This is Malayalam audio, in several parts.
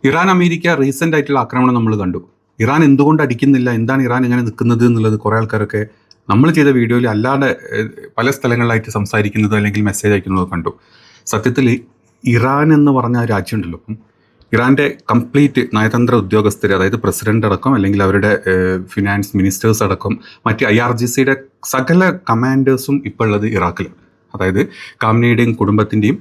ഇറാൻ അമേരിക്ക റീസെൻ്റ് ആയിട്ടുള്ള ആക്രമണം നമ്മൾ കണ്ടു. ഇറാൻ എന്തുകൊണ്ട് അടിക്കുന്നില്ല, എന്താണ് ഇറാൻ ഇങ്ങനെ നിൽക്കുന്നത് എന്നുള്ളത് കുറേ ആൾക്കാരൊക്കെ നമ്മൾ ചെയ്ത വീഡിയോയിൽ അല്ലാതെ പല സ്ഥലങ്ങളിലായിട്ട് സംസാരിക്കുന്നത് അല്ലെങ്കിൽ മെസ്സേജ് അയക്കുന്നത് കണ്ടു. സത്യത്തിൽ ഇറാൻ എന്ന് പറഞ്ഞ ആ രാജ്യമുണ്ടല്ലോ, ഇറാൻ്റെ കംപ്ലീറ്റ് നയതന്ത്ര ഉദ്യോഗസ്ഥർ, അതായത് പ്രസിഡന്റ് അടക്കം അല്ലെങ്കിൽ അവരുടെ ഫിനാൻസ് മിനിസ്റ്റേഴ്സ് അടക്കം മറ്റ് IRGCയുടെ സകല കമാൻഡേഴ്സും ഇപ്പോൾ ഉള്ളത് ഇറാഖിലാണ്. അതായത് കാംനയുടെയും കുടുംബത്തിൻ്റെയും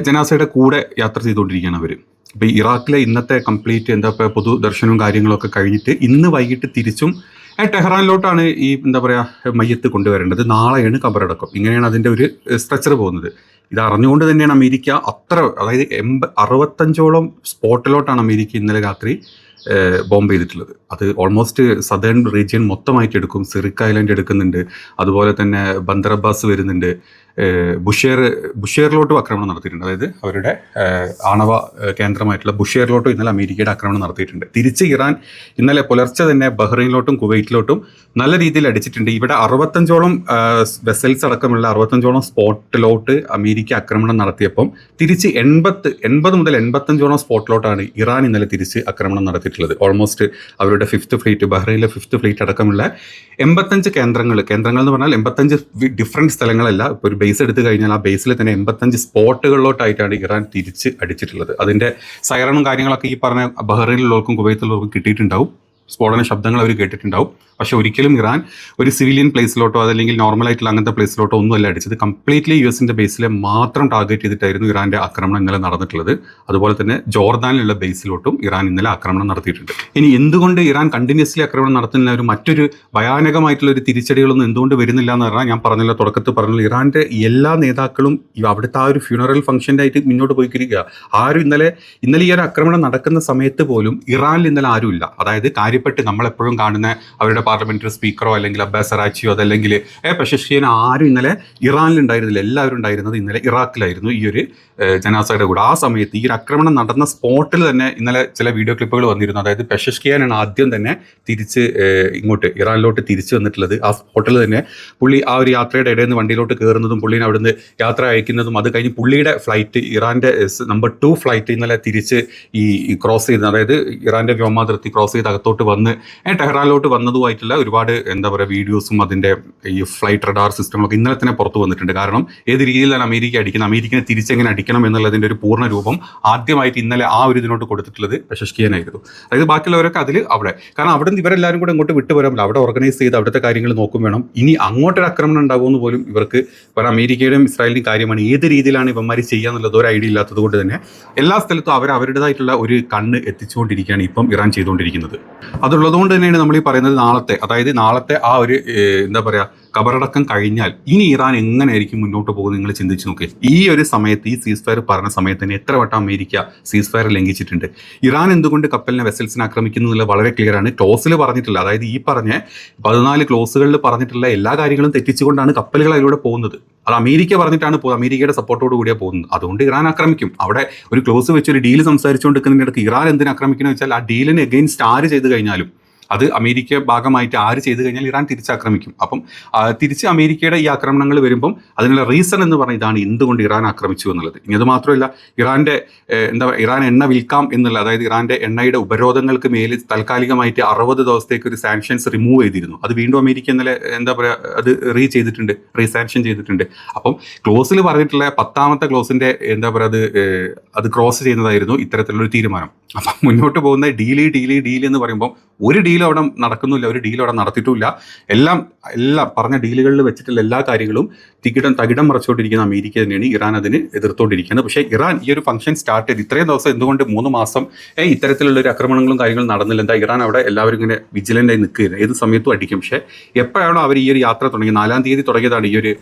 ജനാസയുടെ കൂടെ യാത്ര ചെയ്തുകൊണ്ടിരിക്കുകയാണ് അവർ. ഇപ്പോൾ ഇറാഖിലെ ഇന്നത്തെ കംപ്ലീറ്റ് പൊതുദർശനവും കാര്യങ്ങളൊക്കെ കഴിഞ്ഞിട്ട് ഇന്ന് വൈകിട്ട് തിരിച്ചും ടെഹ്റാനിലോട്ടാണ് ഈ മയ്യത്ത് കൊണ്ടുവരേണ്ടത്. നാളെയാണ് ഖബറടക്കം. ഇങ്ങനെയാണ് അതിൻ്റെ ഒരു സ്ട്രക്ചർ പോകുന്നത്. ഇത് അറിഞ്ഞുകൊണ്ട് തന്നെയാണ് അമേരിക്ക അതായത് 65ഓളം സ്പോട്ടിലോട്ടാണ് അമേരിക്ക ഇന്നലെ രാത്രി ബോംബ് ചെയ്തിട്ടുള്ളത്. അത് ഓൾമോസ്റ്റ് സദേൺ റീജിയൻ മൊത്തമായിട്ട് എടുക്കും. സിറിക് ഐലൻഡ് എടുക്കുന്നുണ്ട്, അതുപോലെ തന്നെ ബന്ദർ അബ്ബാസ് വരുന്നുണ്ട്, ബുഷേറിലോട്ടും ആക്രമണം നടത്തിയിട്ടുണ്ട്. അതായത് അവരുടെ ആണവ കേന്ദ്രമായിട്ടുള്ള ബുഷേറിലോട്ടും ഇന്നലെ അമേരിക്കയുടെ ആക്രമണം നടത്തിയിട്ടുണ്ട്. തിരിച്ച് ഇറാൻ ഇന്നലെ പുലർച്ചെ തന്നെ ബഹ്റൈനിലോട്ടും കുവൈറ്റിലോട്ടും നല്ല രീതിയിൽ അടിച്ചിട്ടുണ്ട്. ഇവിടെ 65ഓളം വെസൽസ് അടക്കമുള്ള 65ഓളം സ്പോട്ടിലോട്ട് അമേരിക്ക ആക്രമണം നടത്തിയപ്പം തിരിച്ച് 80 മുതൽ 85ഓളം സ്പോട്ടിലോട്ടാണ് ഇറാൻ ഇന്നലെ തിരിച്ച് ആക്രമണം നടത്തിയിട്ടുള്ളത്. ഓൾമോസ്റ്റ് അവരുടെ 5th ഫ്ലീറ്റ്, ബഹ്റൈനിലെ 5th ഫ്ലീറ്റ് അടക്കമുള്ള 85 കേന്ദ്രങ്ങൾ എന്ന് പറഞ്ഞാൽ 85 ഡിഫറെൻറ്റ് സ്ഥലങ്ങളല്ല. ഇപ്പോൾ ഒരു ബേസ് എടുത്തു കഴിഞ്ഞാൽ ആ ബേസിൽ തന്നെ 85 സ്പോട്ടുകളിലോട്ടായിട്ടാണ് ഇറാൻ തിരിച്ച് അടിച്ചിട്ടുള്ളത്. അതിൻ്റെ സൈറണും കാര്യങ്ങളൊക്കെ ഈ പറഞ്ഞ ബഹ്റൈനിലുള്ളവർക്കും കുവൈത്തിലുള്ളവർക്കും കിട്ടിയിട്ടുണ്ടാവും. സ്ഫോടന ശബ്ദങ്ങൾ അവർ കേട്ടിട്ടുണ്ടാവും. പക്ഷെ ഒരിക്കലും ഇറാൻ ഒരു സിവിലിയൻ പ്ലേസിലോട്ടോ അതല്ലെങ്കിൽ നോർമലായിട്ടുള്ള അങ്ങനത്തെ പ്ലേസിലോട്ടോ ഒന്നുമല്ല അടിച്ചത്. കംപ്ലീറ്റ്ലി US ബേസിലെ മാത്രം ടാർഗറ്റ് ചെയ്തിട്ടായിരുന്നു ഇറാൻ്റെ ആക്രമണം ഇന്നലെ നടന്നിട്ടുള്ളത്. അതുപോലെ തന്നെ ജോർദാനിലുള്ള ബേസിലോട്ടും ഇറാൻ ഇന്നലെ ആക്രമണം നടത്തിയിട്ടുണ്ട്. ഇനി എന്തുകൊണ്ട് ഇറാൻ കണ്ടിന്യൂസ്ലി ആക്രമണം നടത്തുന്ന മറ്റൊരു ഭയാനകമായിട്ടുള്ള ഒരു തിരിച്ചടികളൊന്നും എന്തുകൊണ്ട് വരുന്നില്ല എന്ന് പറഞ്ഞാൽ, ഞാൻ പറഞ്ഞല്ലോ, തുടക്കത്തിൽ പറഞ്ഞല്ലോ, ഇറാൻ്റെ എല്ലാ നേതാക്കളും അവിടുത്തെ ആ ഒരു ഫ്യൂണറൽ ഫംഗ്ഷൻ്റെ ആയിട്ട് മുന്നോട്ട് പോയിക്കിരിക്കുക. ആരും ഇന്നലെ ഈ ഒരു ആക്രമണം നടക്കുന്ന സമയത്ത് പോലും ഇറാനിൽ ഇന്നലെ ആരുമില്ല. അതായത് കാര്യപ്പെട്ട് നമ്മളെപ്പോഴും കാണുന്ന അവരുടെ പാർലമെന്ററി സ്പീക്കറോ അല്ലെങ്കിൽ അബ്ബാസ് അറാച്ചിയോ അതല്ലെങ്കിൽ പെഷഷ്കിയൻ ആരും ഇന്നലെ ഇറാനിൽ ഉണ്ടായിരുന്നില്ല. എല്ലാവരും ഉണ്ടായിരുന്നത് ഇന്നലെ ഇറാഖിലായിരുന്നു ഈ ഒരു ജനാസയുടെ കൂടെ. ആ സമയത്ത് ഈ ഒരു ആക്രമണം നടന്ന സ്പോട്ടിൽ തന്നെ ഇന്നലെ ചില വീഡിയോ ക്ലിപ്പുകൾ വന്നിരുന്നു. അതായത് പെഷഷ്കിയാനാണ് ആദ്യം തന്നെ തിരിച്ച് ഇങ്ങോട്ട് ഇറാനിലോട്ട് തിരിച്ചു വന്നിട്ടുള്ളത്. ആ സ്പോട്ടിൽ തന്നെ പുള്ളി ആ ഒരു യാത്രയുടെ ഇടയിൽ നിന്ന് വണ്ടിയിലോട്ട് കയറുന്നതും പുള്ളിനെ അവിടുന്ന് യാത്ര അയക്കുന്നതും, അത് കഴിഞ്ഞ് പുള്ളിയുടെ ഫ്ലൈറ്റ് ഇറാൻ്റെ നമ്പർ 2 ഫ്ലൈറ്റ് ഇന്നലെ തിരിച്ച് ഈ ക്രോസ് ചെയ്ത്, അതായത് ഇറാൻ്റെ വ്യോമാതിർത്തി ക്രോസ് ചെയ്ത് അകത്തോട്ട് വന്ന് ടെഹ്റാനിലോട്ട് വന്നതുമായിട്ടുള്ള ഒരുപാട് വീഡിയോസും അതിൻ്റെ ഈ ഫ്ലൈറ്റ് റഡാർ സിസ്റ്റങ്ങളൊക്കെ ഇന്നലെ തന്നെ പുറത്തു വന്നിട്ടുണ്ട്. കാരണം ഏത് രീതിയിലാണ് അമേരിക്ക അടിക്കുന്നത്, അമേരിക്കനെ തിരിച്ചെങ്ങനെ അടിക്കണം എന്നുള്ളതിൻ്റെ ഒരു പൂർണ്ണ രൂപം ആദ്യമായിട്ട് ഇന്നലെ ആ ഒരു ഇതിനോട്ട് കൊടുത്തിട്ടുള്ളത് പെഷഷ്കിയനായിരുന്നു. അതായത് ബാക്കിയുള്ളവരൊക്കെ അവിടെ, കാരണം അവിടെ നിന്ന് ഇവരെല്ലാവരും കൂടെ ഇങ്ങോട്ട് വിട്ടുപോരാൻ അവിടെ ഓർഗനൈസ് ചെയ്ത് അവിടുത്തെ കാര്യങ്ങൾ നോക്കും വേണം. ഇനി അങ്ങോട്ടൊരു ആക്രമണം ഉണ്ടാകുമെന്ന് പോലും ഇവർക്ക് അമേരിക്കയുടെയും ഇസ്രായേലിൻ്റെയും കാര്യമാണ്. ഏത് രീതിയിലാണ് ഇവന്മാർ ചെയ്യാന്നുള്ളത് ഒരു ഐഡിയ ഇല്ലാത്തത് കൊണ്ട് തന്നെ എല്ലാ സ്ഥലത്തും അവരുടേതായിട്ടുള്ള ഒരു കണ്ണ് എത്തിച്ചുകൊണ്ടിരിക്കുകയാണ് ഇപ്പം ഇറാൻ ചെയ്തുകൊണ്ടിരിക്കുന്നത്. അതുള്ളതുകൊണ്ട് തന്നെയാണ് നമ്മൾ ഈ പറയുന്നത് നാളത്തെ ആ ഒരു ഖബറടക്കം കഴിഞ്ഞാൽ ഇനി ഇറാൻ എങ്ങനെയായിരിക്കും മുന്നോട്ട് പോകുന്നത് നിങ്ങൾ ചിന്തിച്ച് നോക്കി. ഈ ഒരു സമയത്ത്, ഈ സീസ് ഫയർ പറഞ്ഞ സമയത്ത് തന്നെ എത്ര വട്ടം അമേരിക്ക സീസ് ഫയർ ലംഘിച്ചിട്ടുണ്ട്. ഇറാൻ എന്തുകൊണ്ട് കപ്പലിനെ വെസൽസിനെ ആക്രമിക്കുന്നു എന്നുള്ളത് വളരെ ക്ലിയർ ആണ്. ക്ലോസിൽ പറഞ്ഞിട്ടില്ല, അതായത് ഈ പറഞ്ഞ 14 ക്ലോസുകളിൽ പറഞ്ഞിട്ടുള്ള എല്ലാ കാര്യങ്ങളും തെറ്റിച്ചുകൊണ്ടാണ് കപ്പലുകൾ അതിലൂടെ പോകുന്നത്. അത് അമേരിക്ക പറഞ്ഞിട്ടാണ് അമേരിക്കയുടെ സപ്പോർട്ടോട് കൂടിയാണ് പോകുന്നത്. അതുകൊണ്ട് ഇറാൻ ആക്രമിക്കും. അവിടെ ഒരു ക്ലോസ് വെച്ച് ഒരു ഡീൽ സംസാരിച്ചുകൊണ്ടിരിക്കുന്നതിനിടയ്ക്ക് ഇറാൻ എന്തിനു ആക്രമിക്കുന്നത് വെച്ചാൽ ആ ഡീലിന് എഗെയിൻസ്റ്റ് ആര് ചെയ്ത് കഴിഞ്ഞാലും, അത് അമേരിക്ക ഭാഗമായിട്ട് ആര് ചെയ്ത് കഴിഞ്ഞാൽ ഇറാൻ തിരിച്ചാക്രമിക്കും. അപ്പം തിരിച്ച് അമേരിക്കയുടെ ഈ ആക്രമണങ്ങൾ വരുമ്പം അതിനുള്ള റീസൺ എന്ന് പറഞ്ഞാൽ ഇതാണ് എന്തുകൊണ്ട് ഇറാൻ ആക്രമിച്ചു എന്നുള്ളത്. ഇനി അത് മാത്രമല്ല, ഇറാൻ എണ്ണ വിൽക്കാം എന്നുള്ള, അതായത് ഇറാൻ്റെ എണ്ണയുടെ ഉപരോധങ്ങൾക്ക് മേലിൽ താൽക്കാലികമായിട്ട് 60 ദിവസത്തേക്ക് ഒരു സാങ്ഷൻസ് റിമൂവ് ചെയ്തിരുന്നു. അത് വീണ്ടും അമേരിക്ക ഇന്നലെ അത് റീസാങ്ഷൻ ചെയ്തിട്ടുണ്ട്. അപ്പം ക്ലോസിൽ പറഞ്ഞിട്ടുള്ള 10ാമത്തെ ക്ലോസിൻ്റെ അത് ക്രോസ് ചെയ്യുന്നതായിരുന്നു ഇത്തരത്തിലുള്ളൊരു തീരുമാനം. അപ്പം മുന്നോട്ട് പോകുന്ന ഡീൽ എന്ന് പറയുമ്പോൾ ഒരു ഡീലും അവിടെ നടക്കുന്നില്ല, ഒരു ഡീലും അവിടെ നടത്തിയിട്ടുമില്ല. എല്ലാം പറഞ്ഞ ഡീലുകളിൽ വെച്ചിട്ടുള്ള എല്ലാ കാര്യങ്ങളും തകിടം മറച്ചുകൊണ്ടിരിക്കുന്ന അമേരിക്ക തന്നെയാണ്. ഇറാൻ അതിന് എതിർത്തുകൊണ്ടിരിക്കുന്നത്. പക്ഷേ ഇറാൻ ഈ ഒരു ഫംഗ്ഷൻ സ്റ്റാർട്ട് ചെയ്ത് ഇത്രയും ദിവസം എന്തുകൊണ്ട് 3 മാസം ഇത്തരത്തിലുള്ള ഒരു ആക്രമണങ്ങളും കാര്യങ്ങളും നടന്നില്ല? എന്താ ഇറാൻ അവിടെ എല്ലാവരും ഇങ്ങനെ വിജിലൻ്റായി നിൽക്കുകയാണ്, ഏത് സമയത്തും അടിക്കും. പക്ഷേ എപ്പോഴാണോ അവർ ഈ ഒരു യാത്ര തുടങ്ങി, 4-ാം തീയതി തുടങ്ങിയതാണ് ഈ ഒരു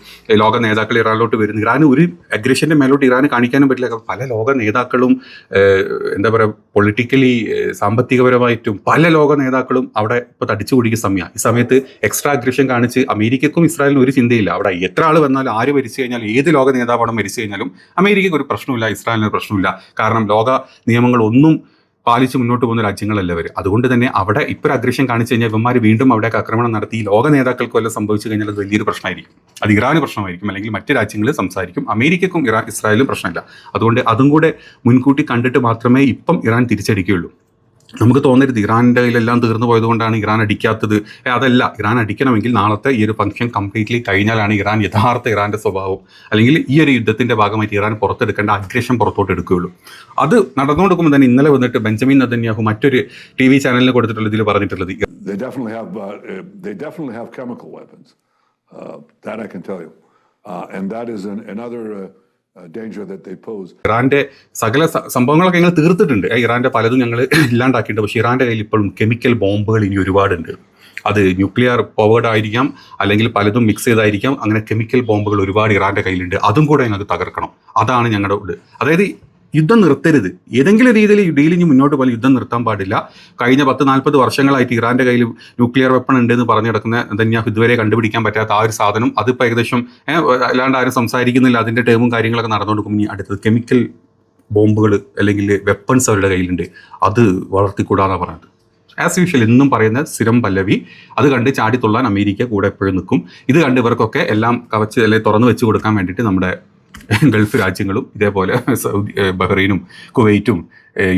ലോക നേതാക്കൾ ഇറാനിലോട്ട് വരുന്നത്. ഇറാൻ ഒരു അഗ്രഷൻ്റെ മേലോട്ട് ഇറാന് കാണിക്കാനും പറ്റില്ല. പല ലോക നേതാക്കളും പൊളിറ്റിക്കലി സാമ്പത്തികപരമായിട്ടും പല ലോക നേതാക്കളും അവിടെ ഇപ്പോൾ തടിച്ചു കുടിക്കുന്ന സമയമാണ്. ഈ സമയത്ത് എക്സ്ട്രാ അഗ്രഷൻ കാണിച്ച് അമേരിക്കക്കും ഇസ്രായേലിനും ഒരു ചിന്തയില്ല. അവിടെ എത്ര ആൾ വന്നാലും, ആര് മരിച്ചു കഴിഞ്ഞാലും, ഏത് ലോക നേതാവാണ് മരിച്ചു കഴിഞ്ഞാലും അമേരിക്കയ്ക്ക് ഒരു പ്രശ്നമില്ല, ഇസ്രായേലിന് ഒരു പ്രശ്നമില്ല. കാരണം ലോക നിയമങ്ങളൊന്നും പാലിച്ച് മുന്നോട്ട് പോകുന്ന രാജ്യങ്ങളല്ല അവർ. അതുകൊണ്ട് തന്നെ അവിടെ ഇപ്പോൾ ഒരു അഗ്രഷൻ കാണിച്ചു കഴിഞ്ഞാൽ ഇവന്മാർ വീണ്ടും അവിടേക്ക് ആക്രമണം നടത്തി ലോക നേതാക്കൾക്ക് വല്ലതും സംഭവിച്ചു കഴിഞ്ഞാൽ അത് വലിയൊരു പ്രശ്നമായിരിക്കും. അത് ഇറാന് പ്രശ്നമായിരിക്കും, അല്ലെങ്കിൽ മറ്റ് രാജ്യങ്ങളിൽ സംസാരിക്കും. അമേരിക്കക്കും ഇസ്രായേലും പ്രശ്നമില്ല. അതുകൊണ്ട് അതും കൂടെ മുൻകൂട്ടി കണ്ടിട്ട് മാത്രമേ ഇപ്പം ഇറാൻ തിരിച്ചടിക്കുകയുള്ളൂ. നമുക്ക് തോന്നരുത് ഇറാൻ്റെ കയ്യിലെല്ലാം തീർന്നു പോയതുകൊണ്ടാണ് ഇറാൻ അടിക്കാത്തത്. അതല്ല, ഇറാൻ അടിക്കണമെങ്കിൽ നാളത്തെ ഈ ഒരു ഫംഗ്ഷൻ കംപ്ലീറ്റ്ലി കഴിഞ്ഞാലാണ് ഇറാൻ യഥാർത്ഥ ഇറാൻ്റെ സ്വഭാവം, അല്ലെങ്കിൽ ഈ ഒരു യുദ്ധത്തിൻ്റെ ഭാഗമായിട്ട് ഇറാൻ പുറത്തെടുക്കേണ്ട അഗ്രഷൻ പുറത്തോട്ട് എടുക്കുകയുള്ളൂ. അത് നടന്നുകൊടുക്കുമ്പോൾ തന്നെ ഇന്നലെ വന്നിട്ട് ബെഞ്ചമിൻ നെതന്യാഹു മറ്റൊരു TV ചാനലിന് കൊടുത്തിട്ടുള്ള ഇതിൽ പറഞ്ഞിട്ടുള്ളത് they definitely have chemical weapons. That I can tell you. And that is another danger that they pose. ഇറാന്റെ സകല സംഭവങ്ങളൊക്കെ ഞങ്ങൾ തീർത്തിട്ടുണ്ട്. ഇറാന്റെ പലതും ഞങ്ങൾ ഇല്ലാണ്ടാക്കിയിട്ടുണ്ട്. പക്ഷേ ഇറാന്റെ കയ്യിൽ ഇപ്പോഴും കെമിക്കൽ ബോംബുകൾ ഇനി ഒരുപാടുണ്ട്. അത് ന്യൂക്ലിയർ പവേർഡ് ആയിരിക്കാം, അല്ലെങ്കിൽ പലതും മിക്സ് ചെയ്തായിരിക്കാം. അങ്ങനെ കെമിക്കൽ ബോംബുകൾ ഒരുപാട് ഇറാന്റെ കയ്യിലുണ്ട്. അതും കൂടെ ഞങ്ങൾക്ക് തകർക്കണം. അതാണ് ഞങ്ങളുടെ ഇത്. അതായത് യുദ്ധം നിർത്തരുത്. ഏതെങ്കിലും രീതിയിൽ ഡീലിങ് മുന്നോട്ട് പോയാൽ യുദ്ധം നിർത്താൻ പാടില്ല. കഴിഞ്ഞ 10-40 വർഷങ്ങളായിട്ട് ഇറാന്റെ കയ്യിൽ ന്യൂക്ലിയർ വെപ്പൺ ഉണ്ട് എന്ന് പറഞ്ഞു കിടക്കുന്ന നെതന്യാഹു ഇതുവരെ കണ്ടുപിടിക്കാൻ പറ്റാത്ത ആ ഒരു സാധനം, അതിപ്പോൾ ഏകദേശം അല്ലാണ്ട് ആരും സംസാരിക്കുന്നില്ല. അതിൻ്റെ ടേമും കാര്യങ്ങളൊക്കെ നടന്നുകൊടുക്കും. ഇനി അടുത്തത് കെമിക്കൽ ബോംബുകൾ അല്ലെങ്കിൽ വെപ്പൺസ് അവരുടെ കയ്യിലുണ്ട്. അത് വളർത്തിക്കൂടാന്നാണ് പറഞ്ഞത്. ആസ് യൂഷ്വൽ എന്നും പറയുന്ന സ്ഥിരം പല്ലവി. അത് കണ്ട് ചാടിത്തുള്ളാൻ അമേരിക്ക കൂടെ എപ്പോഴും നിൽക്കും. ഇത് കണ്ട് ഇവർക്കൊക്കെ എല്ലാം കവച്ച് അല്ലെങ്കിൽ തുറന്നു വെച്ച് കൊടുക്കാൻ വേണ്ടിയിട്ട് നമ്മുടെ ഗൾഫ് രാജ്യങ്ങളും ഇതേപോലെ ബഹ്റൈനും കുവൈറ്റും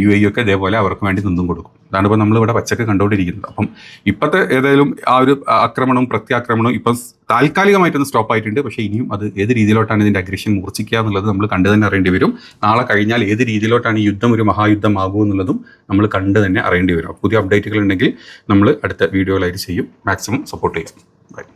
UAE ഒക്കെ ഇതേപോലെ അവർക്ക് വേണ്ടി നിന്നും കൊടുക്കും. അതാണ് ഇപ്പോൾ നമ്മളിവിടെ പച്ചക്ക് കണ്ടുകൊണ്ടിരിക്കുന്നത്. അപ്പം ഇപ്പോഴത്തെ ഏതായാലും ആ ഒരു ആക്രമണവും പ്രത്യാക്രമണവും ഇപ്പം താൽക്കാലികമായിട്ടൊന്ന് സ്റ്റോപ്പ് ആയിട്ടുണ്ട്. പക്ഷേ ഇനിയും അത് ഏത് രീതിയിലോട്ടാണ് ഇതിൻ്റെ അഗ്രഷൻ മൂർച്ഛിക്കുക എന്നുള്ളത് നമ്മൾ കണ്ടു തന്നെ അറിയേണ്ടി വരും. നാളെ കഴിഞ്ഞാൽ ഏത് രീതിയിലോട്ടാണ് ഈ യുദ്ധം ഒരു മഹായുദ്ധം ആകുമെന്നുള്ളതും നമ്മൾ കണ്ടു തന്നെ അറിയേണ്ടി വരും. പുതിയ അപ്ഡേറ്റുകൾ ഉണ്ടെങ്കിൽ നമ്മൾ അടുത്ത വീഡിയോയിലായിട്ട് ചെയ്യും. മാക്സിമം സപ്പോർട്ട് ചെയ്യാം. ബൈ.